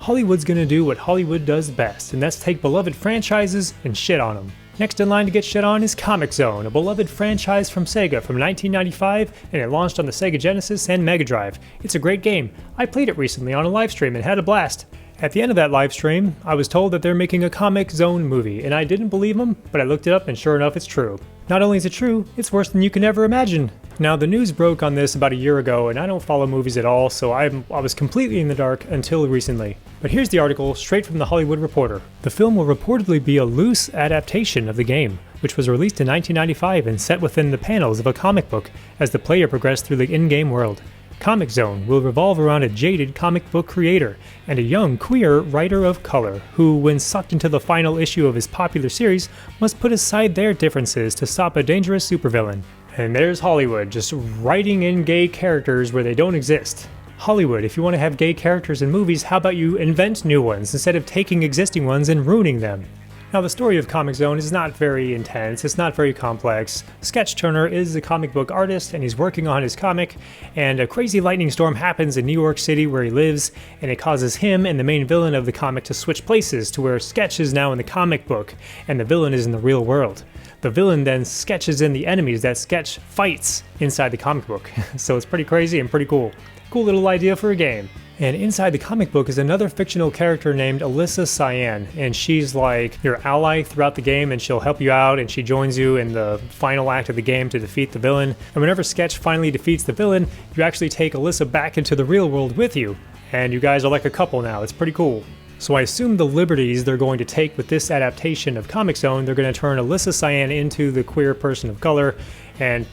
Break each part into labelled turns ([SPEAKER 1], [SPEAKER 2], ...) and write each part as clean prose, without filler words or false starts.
[SPEAKER 1] Hollywood's gonna do what Hollywood does best, and that's take beloved franchises and shit on them. Next in line to get shit on is Comix Zone, a beloved franchise from Sega from 1995, and it launched on the Sega Genesis and Mega Drive. It's a great game. I played it recently on a live stream and had a blast. At the end of that live stream, I was told that they're making a Comix Zone movie, and I didn't believe them, but I looked it up and sure enough it's true. Not only is it true, it's worse than you can ever imagine. Now the news broke on this about a year ago, and I don't follow movies at all, so I was completely in the dark until recently. But here's the article straight from the Hollywood Reporter. The film will reportedly be a loose adaptation of the game, which was released in 1995 and set within the panels of a comic book as the player progressed through the in-game world. Comix Zone will revolve around a jaded comic book creator and a young queer writer of color who, when sucked into the final issue of his popular series, must put aside their differences to stop a dangerous supervillain. And there's Hollywood, just writing in gay characters where they don't exist. Hollywood, if you want to have gay characters in movies, how about you invent new ones instead of taking existing ones and ruining them? Now the story of Comix Zone is not very intense, it's not very complex. Sketch Turner is a comic book artist and he's working on his comic, and a crazy lightning storm happens in New York City where he lives, and it causes him and the main villain of the comic to switch places to where Sketch is now in the comic book and the villain is in the real world. The villain then sketches in the enemies that Sketch fights inside the comic book, so it's pretty crazy and pretty cool. Cool little idea for a game. And inside the comic book is another fictional character named Alyssa Cyan, and she's like your ally throughout the game, and she'll help you out, and she joins you in the final act of the game to defeat the villain. And whenever Sketch finally defeats the villain, you actually take Alyssa back into the real world with you, and you guys are like a couple now. It's pretty cool. So I assume the liberties they're going to take with this adaptation of Comix Zone, they're going to turn Alyssa Cyan into the queer person of color and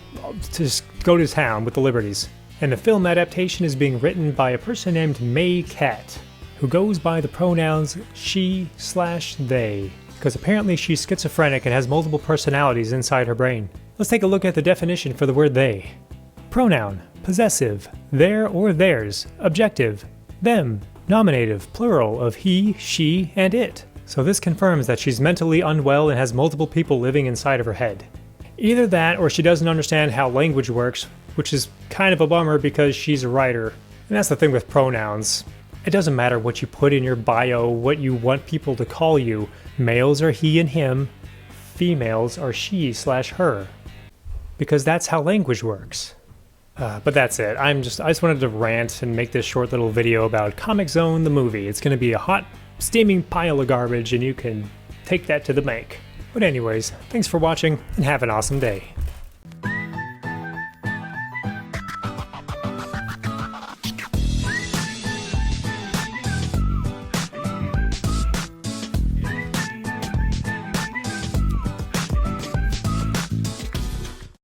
[SPEAKER 1] just go to town with the liberties. And the film adaptation is being written by a person named May Cat, who goes by the pronouns she/they, because apparently she's schizophrenic and has multiple personalities inside her brain. Let's take a look at the definition for the word they. Pronoun, possessive, their or theirs, objective, them, nominative, plural of he, she, and it. So this confirms that she's mentally unwell and has multiple people living inside of her head. Either that or she doesn't understand how language works, which is kind of a bummer because she's a writer. And that's the thing with pronouns. It doesn't matter what you put in your bio, what you want people to call you. Males are he and him, females are she/her. Because that's how language works. But that's it. I just wanted to rant and make this short little video about Comix Zone the movie. It's gonna be a hot, steaming pile of garbage and you can take that to the bank. But anyways, thanks for watching and have an awesome day.